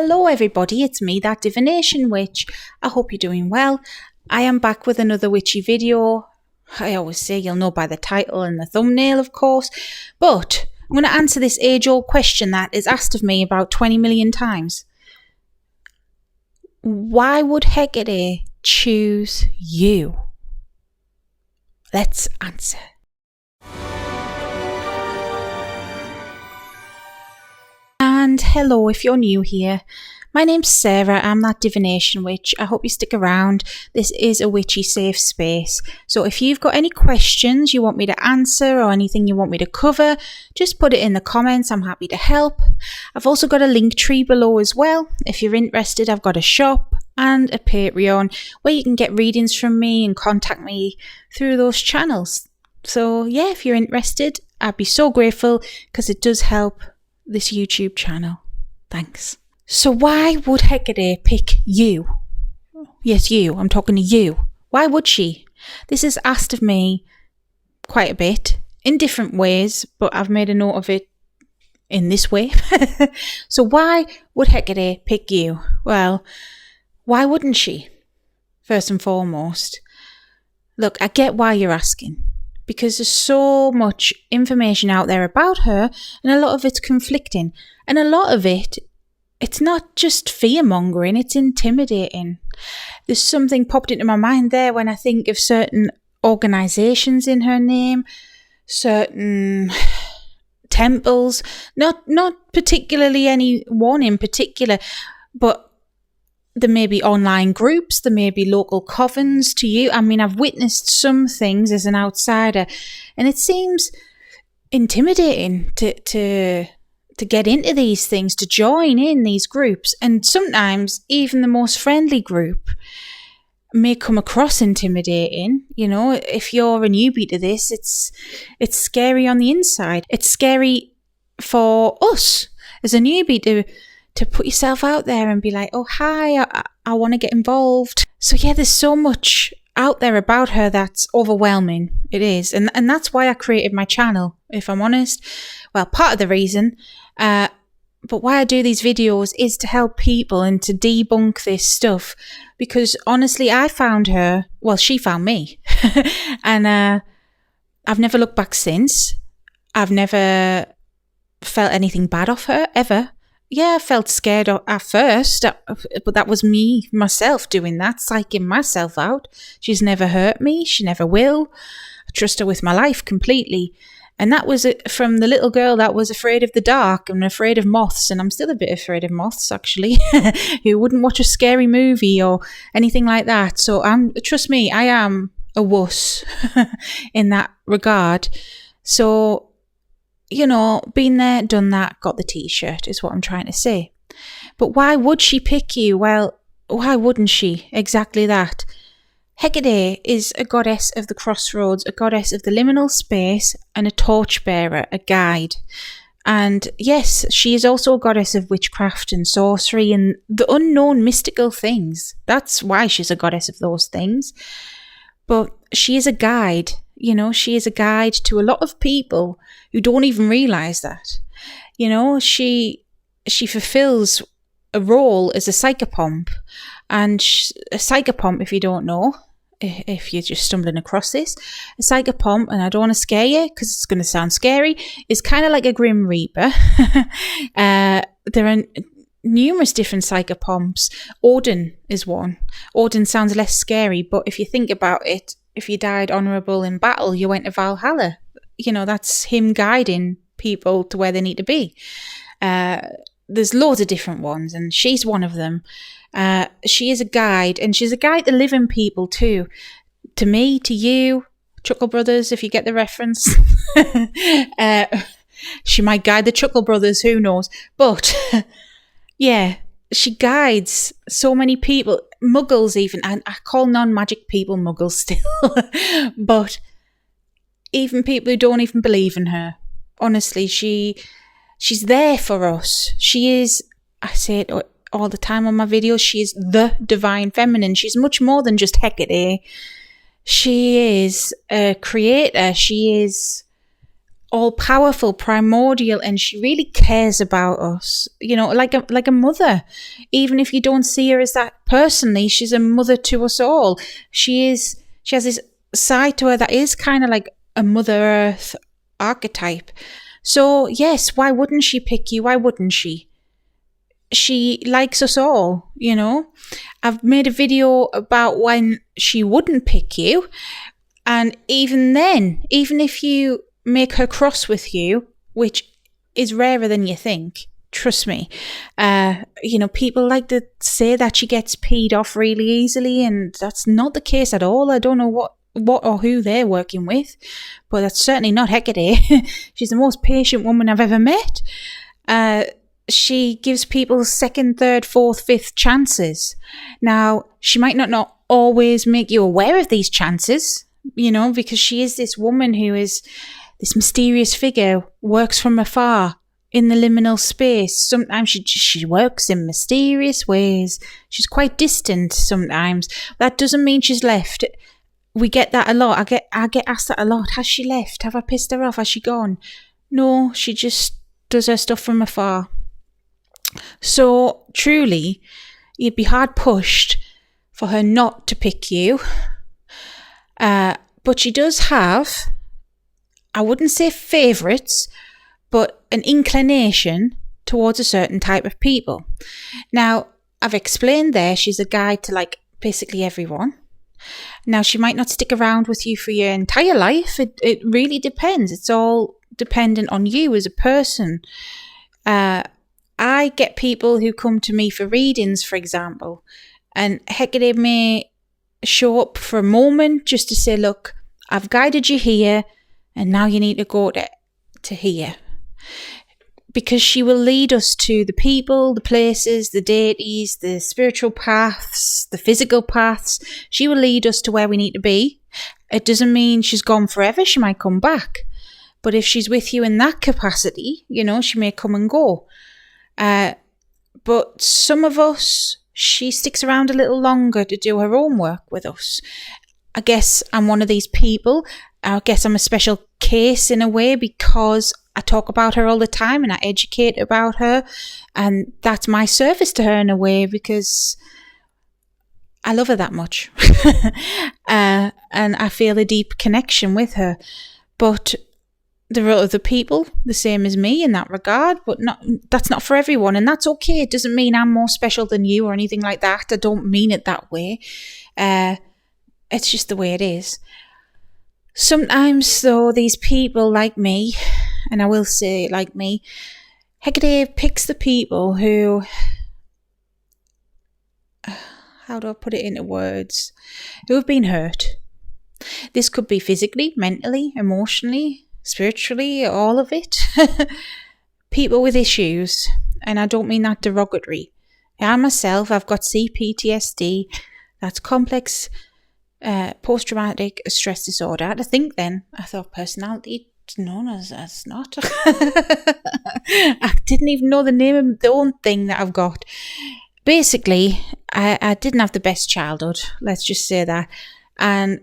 Hello everybody, it's me, that divination witch. I hope you're doing well. I am back with another witchy video. I always say you'll know by the title and the thumbnail, of course, but I'm going to answer this age-old question that is asked of me about 20 million times. Why would Hecate choose you? Let's answer. And hello if you're new here. My name's Sarah, I'm that divination witch. I hope you stick around. This is a witchy safe space. So if you've got any questions you want me to answer or anything you want me to cover, just put it in the comments. I'm happy to help. I've also got a link tree below as well. If you're interested, I've got a shop and a Patreon where you can get readings from me and contact me through those channels. So yeah, if you're interested, I'd be so grateful because it does help this YouTube channel. Thanks. So why would Hecate pick you? Yes, you. I'm talking to you. Why would she? This is asked of me quite a bit in different ways, but I've made a note of it in this way. So why would Hecate pick you? Well, why wouldn't she? First and foremost, look, I get why you're asking. Because there's so much information out there about her and a lot of it's conflicting. And a lot of it's not just fear-mongering, it's intimidating. There's something popped into my mind there when I think of certain organisations in her name, certain temples, not particularly any one in particular, but there may be online groups, there may be local covens to you. I mean, I've witnessed some things as an outsider, and it seems intimidating to get into these things, to join in these groups. And sometimes even the most friendly group may come across intimidating. You know, if you're a newbie to this, it's scary on the inside. It's scary for us as a newbie to put yourself out there and be like, oh, hi, I want to get involved. So yeah, there's so much out there about her that's overwhelming. It is. And that's why I created my channel, if I'm honest. Well, part of the reason. But why I do these videos is to help people and to debunk this stuff. Because honestly, I found her, well, she found me. And I've never looked back since. I've never felt anything bad off her, ever. Yeah, I felt scared at first, but that was myself doing that, psyching myself out. She's never hurt me. She never will. I trust her with my life completely. And that was from the little girl that was afraid of the dark and afraid of moths. And I'm still a bit afraid of moths, actually, who wouldn't watch a scary movie or anything like that. So trust me, I am a wuss in that regard. So, you know, been there, done that, got the t-shirt is what I'm trying to say. But why would she pick you? Well, why wouldn't she? Exactly that. Hecate is a goddess of the crossroads, a goddess of the liminal space, and a torchbearer, a guide. And yes, she is also a goddess of witchcraft and sorcery and the unknown mystical things. That's why she's a goddess of those things. But she is a guide. You know, she is a guide to a lot of people who don't even realise that. You know, she fulfills a role as a psychopomp. And a psychopomp, if you don't know, if you're just stumbling across this, a psychopomp, and I don't want to scare you because it's going to sound scary, is kind of like a Grim Reaper. There are numerous different psychopomps. Odin is one. Odin sounds less scary, but if you think about it, if you died honourable in battle, you went to Valhalla. You know, that's him guiding people to where they need to be. There's loads of different ones, and she's one of them. She is a guide, and she's a guide to living people too. To me, to you, Chuckle Brothers, if you get the reference. She might guide the Chuckle Brothers, who knows. But, yeah, she guides so many people, muggles even, and I call non-magic people muggles still, but even people who don't even believe in her. Honestly, she's there for us. She is, I say it all the time on my videos, she is the divine feminine. She's much more than just Hecate. She is a creator. She is all-powerful, primordial, and she really cares about us, you know, like a mother. Even if you don't see her as that personally, she's a mother to us all. She has this side to her that is kind of like a Mother Earth archetype. So yes, why wouldn't she pick you? Why wouldn't she? She likes us all, you know. I've made a video about when she wouldn't pick you, and even then, even if you make her cross with you, which is rarer than you think, trust me. You know, people like to say that she gets peed off really easily, and that's not the case at all. I don't know what or who they're working with, but that's certainly not Hecate. She's the most patient woman I've ever met. She gives people second, third, fourth, fifth chances. Now, she might not always make you aware of these chances, you know, because she is this woman who is this mysterious figure, works from afar in the liminal space. Sometimes she works in mysterious ways. She's quite distant sometimes. That doesn't mean she's left. We get that a lot. I get asked that a lot. Has she left? Have I pissed her off? Has she gone? No, she just does her stuff from afar. So truly, you'd be hard pushed for her not to pick you. But she does have, I wouldn't say favourites, but an inclination towards a certain type of people. Now, I've explained there, she's a guide to like basically everyone. Now, she might not stick around with you for your entire life. It really depends. It's all dependent on you as a person. I get people who come to me for readings, for example, and Hecate may show up for a moment just to say, look, I've guided you here, and now you need to go to here. Because she will lead us to the people, the places, the deities, the spiritual paths, the physical paths. She will lead us to where we need to be. It doesn't mean she's gone forever. She might come back. But if she's with you in that capacity, you know, she may come and go. But some of us, she sticks around a little longer to do her own work with us. I guess I'm one of these people. I guess I'm a special case in a way because I talk about her all the time and I educate about her, and that's my service to her in a way because I love her that much. And I feel a deep connection with her. But there are other people the same as me in that regard, but that's not for everyone, and that's okay. It doesn't mean I'm more special than you or anything like that. I don't mean it that way. It's just the way it is. Sometimes, though, these people like me, and I will say like me, Hecate picks the people who, how do I put it into words, who have been hurt. This could be physically, mentally, emotionally, spiritually, all of it. People with issues, and I don't mean that derogatory. I myself, I've got CPTSD, that's complex post-traumatic stress disorder. I had to think then. I thought personality, no, that's not. I didn't even know the name of the own thing that I've got. Basically, I didn't have the best childhood, let's just say that. And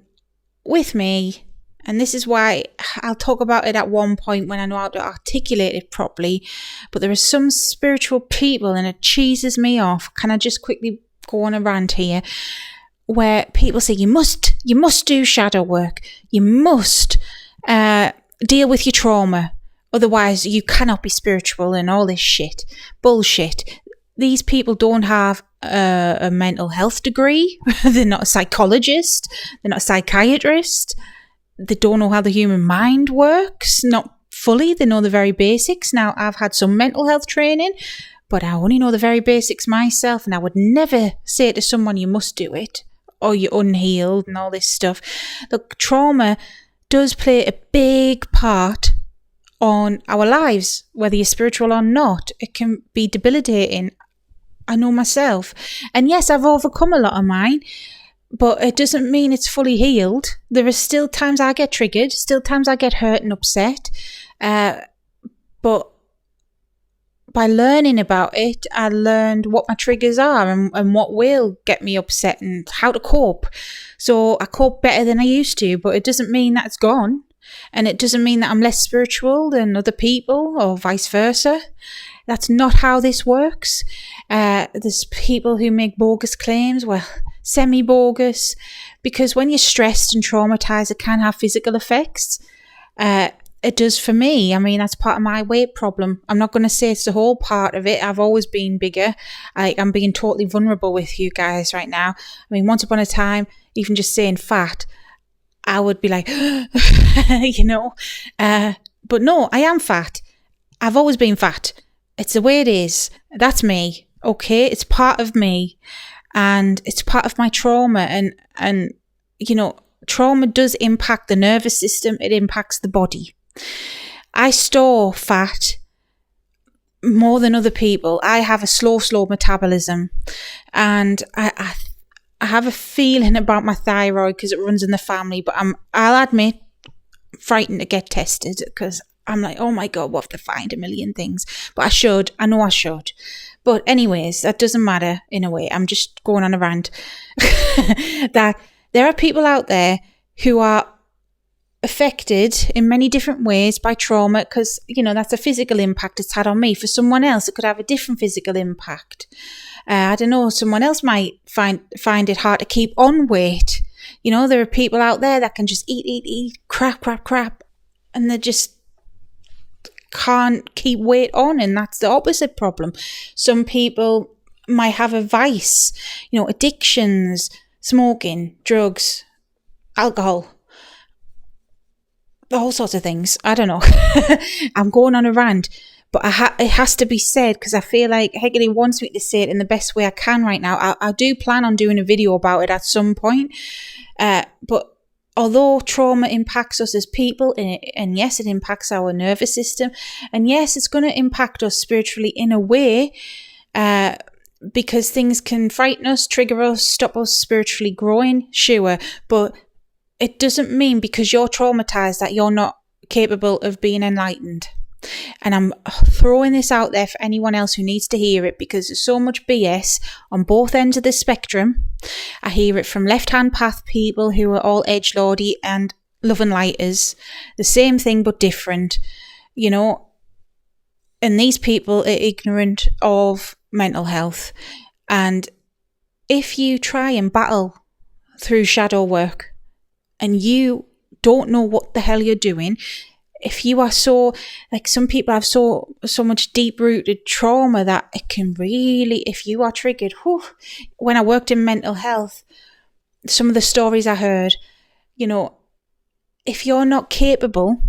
with me, and this is why I'll talk about it at one point when I know how to articulate it properly, but there are some spiritual people, and it cheeses me off. Can I just quickly go on a rant here? Where people say you must do shadow work, you must deal with your trauma, otherwise you cannot be spiritual, and all this shit, bullshit. These people don't have a mental health degree. They're not a psychologist, they're not a psychiatrist, they don't know how the human mind works, not fully. They know the very basics. Now, I've had some mental health training, but I only know the very basics myself, and I would never say to someone you must do it, or you're unhealed and all this stuff. Look, trauma does play a big part on our lives, whether you're spiritual or not. It can be debilitating. I know myself. And yes, I've overcome a lot of mine, but it doesn't mean it's fully healed. There are still times I get triggered, still times I get hurt and upset. But by learning about it, I learned what my triggers are and what will get me upset and how to cope. So I cope better than I used to, but it doesn't mean that it's gone. And it doesn't mean that I'm less spiritual than other people or vice versa. That's not how this works. There's people who make bogus claims, well, semi-bogus, because when you're stressed and traumatized, it can have physical effects. It does for me. I mean, that's part of my weight problem. I'm not going to say it's the whole part of it. I've always been bigger. I'm being totally vulnerable with you guys right now. I mean, once upon a time, even just saying fat, I would be like, you know. But no, I am fat. I've always been fat. It's the way it is. That's me. Okay, it's part of me, and it's part of my trauma. And you know, trauma does impact the nervous system. It impacts the body. I store fat more than other people. I have a slow metabolism, and I have a feeling about my thyroid because it runs in the family. But I'll admit, frightened to get tested because I'm like, oh my God, what if they find a million things? But I should. I know I should. But anyways, that doesn't matter in a way. I'm just going on a rant. That there are people out there who are affected in many different ways by trauma because, you know, that's a physical impact it's had on me. For someone else, it could have a different physical impact. I don't know, someone else might find it hard to keep on weight. You know, there are people out there that can just eat crap, and they just can't keep weight on, and that's the opposite problem. Some people might have a vice, you know, addictions, smoking, drugs, alcohol, all sorts of things. I don't know. I'm going on a rant, but it has to be said because I feel like Hecate wants me to say it in the best way I can right now. I do plan on doing a video about it at some point, but although trauma impacts us as people, and yes, it impacts our nervous system, and yes, it's going to impact us spiritually in a way, because things can frighten us, trigger us, stop us spiritually growing, sure, but it doesn't mean because you're traumatized that you're not capable of being enlightened. And I'm throwing this out there for anyone else who needs to hear it because there's so much BS on both ends of the spectrum. I hear it from left-hand path people who are all edgelordy and love and lighters. The same thing but different, you know. And these people are ignorant of mental health. And if you try and battle through shadow work and you don't know what the hell you're doing, if you are so, like some people have so much deep-rooted trauma that it can really, if you are triggered, when I worked in mental health, some of the stories I heard, you know, if you're not capable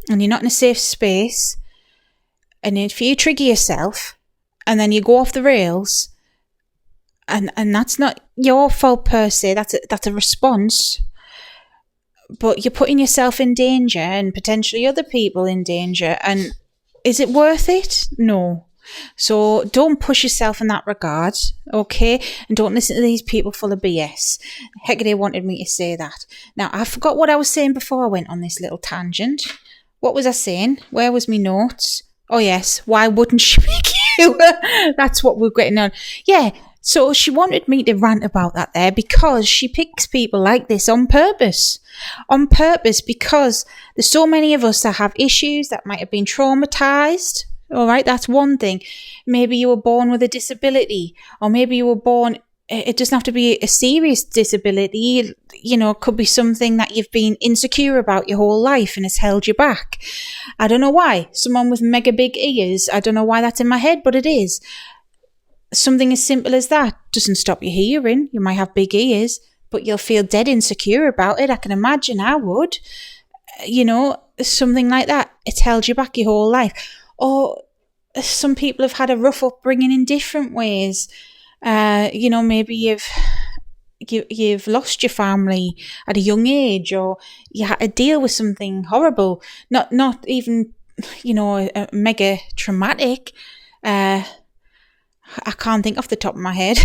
and you're not in a safe space, and if you trigger yourself and then you go off the rails, and that's not your fault per se, that's a response, but you're putting yourself in danger and potentially other people in danger. And is it worth it? No. So don't push yourself in that regard, okay? And don't listen to these people full of BS. Hecate wanted me to say that. Now, I forgot what I was saying before I went on this little tangent. What was I saying? Where was my notes? Oh, yes. Why wouldn't she pick you? That's what we're getting on. Yeah. So she wanted me to rant about that there because she picks people like this on purpose. On purpose, because there's so many of us that have issues that might have been traumatized. All right, that's one thing. Maybe you were born with a disability, or maybe you were born, it doesn't have to be a serious disability. You know, it could be something that you've been insecure about your whole life and it's held you back. I don't know why. Someone with mega big ears, I don't know why that's in my head, but it is. Something as simple as that doesn't stop your hearing. You might have big ears, but you'll feel dead insecure about it. I can imagine I would. You know, something like that. It's held you back your whole life. Or some people have had a rough upbringing in different ways. You know, maybe you've lost your family at a young age, or you had to deal with something horrible. Not even, you know, mega traumatic. I can't think off the top of my head.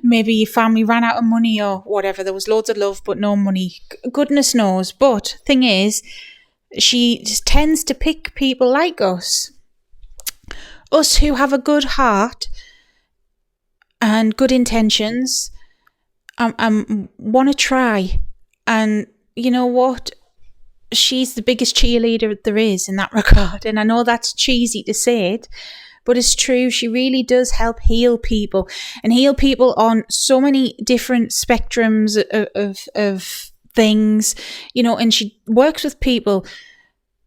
Maybe your family ran out of money or whatever. There was loads of love but no money. Goodness knows. But thing is, she just tends to pick people like us. Us who have a good heart and good intentions. Want to try. And you know what? she's the biggest cheerleader there is in that regard. And I know that's cheesy to say it, but it's true. She really does help heal people, and heal people on so many different spectrums of things, you know, and she works with people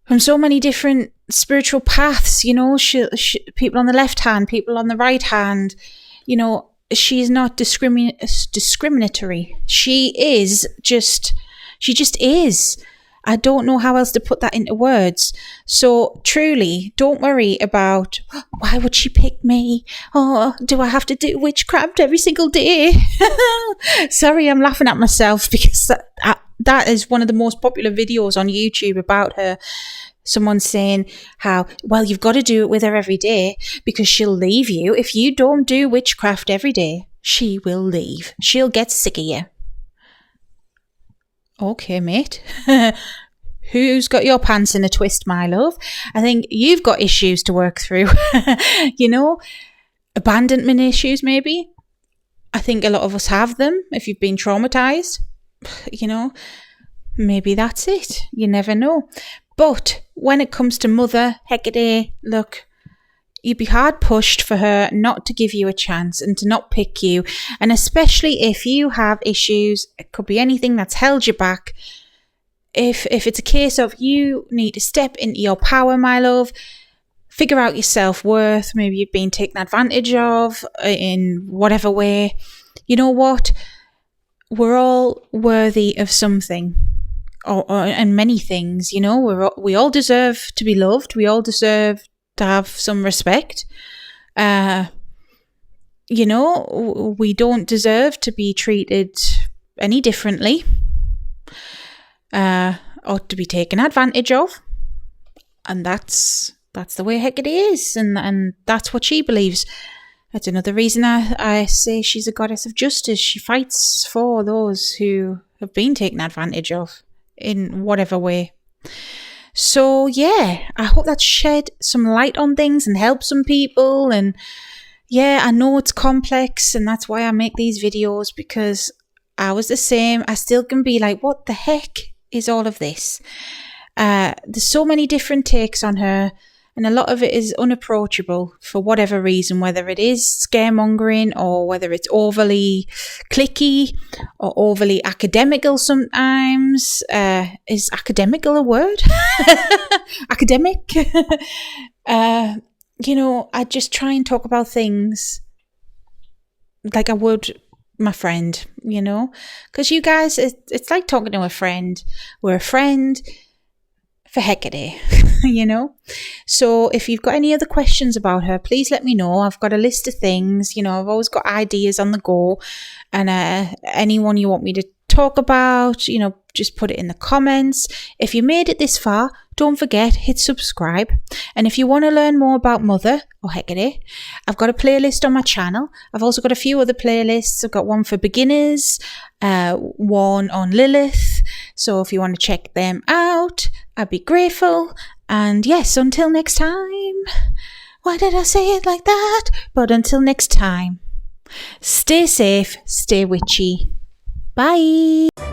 from so many different spiritual paths, you know, she people on the left hand, people on the right hand, you know, she's not discriminatory. She just is. I don't know how else to put that into words. So truly, don't worry about, why would she pick me? Oh, do I have to do witchcraft every single day? Sorry, I'm laughing at myself because that is one of the most popular videos on YouTube about her. Someone saying how, well, you've got to do it with her every day because she'll leave you. If you don't do witchcraft every day, she will leave. She'll get sick of you. Okay, mate. Who's got your pants in a twist, my love? I think you've got issues to work through. You know, abandonment issues, maybe. I think a lot of us have them if you've been traumatized. You know, maybe that's it. You never know. But when it comes to Mother Hecate, look, you'd be hard pushed for her not to give you a chance and to not pick you. And especially if you have issues, it could be anything that's held you back. If it's a case of you need to step into your power, my love, figure out your self-worth, maybe you've been taken advantage of in whatever way, you know what? We're all worthy of something. And many things, you know, we all deserve to be loved. We all deserve to have some respect. You know, we don't deserve to be treated any differently, or to be taken advantage of. And that's the way Hecate is, and that's what she believes. That's another reason I say she's a goddess of justice. She fights for those who have been taken advantage of in whatever way. So yeah, I hope that shed some light on things and helped some people. And yeah, I know it's complex, and that's why I make these videos, because I was the same. I still can be like, what the heck is all of this? There's so many different takes on her, and a lot of it is unapproachable for whatever reason, whether it is scaremongering or whether it's overly cliquey or overly academical sometimes. Is academical a word? Academic? You know, I just try and talk about things like I would my friend, you know, because you guys, it's like talking to a friend. We're a friend for Hecate, you know. So if you've got any other questions about her, please let me know. I've got a list of things, you know, I've always got ideas on the go, and anyone you want me to talk about, you know, just put it in the comments. If you made it this far, don't forget, hit subscribe. And if you want to learn more about Mother or Hecate, I've got a playlist on my channel. I've also got a few other playlists. I've got one for beginners, one on Lilith. So if you want to check them out, I'd be grateful. And yes, until next time. Why did I say it like that? But until next time, stay safe, stay witchy. Bye.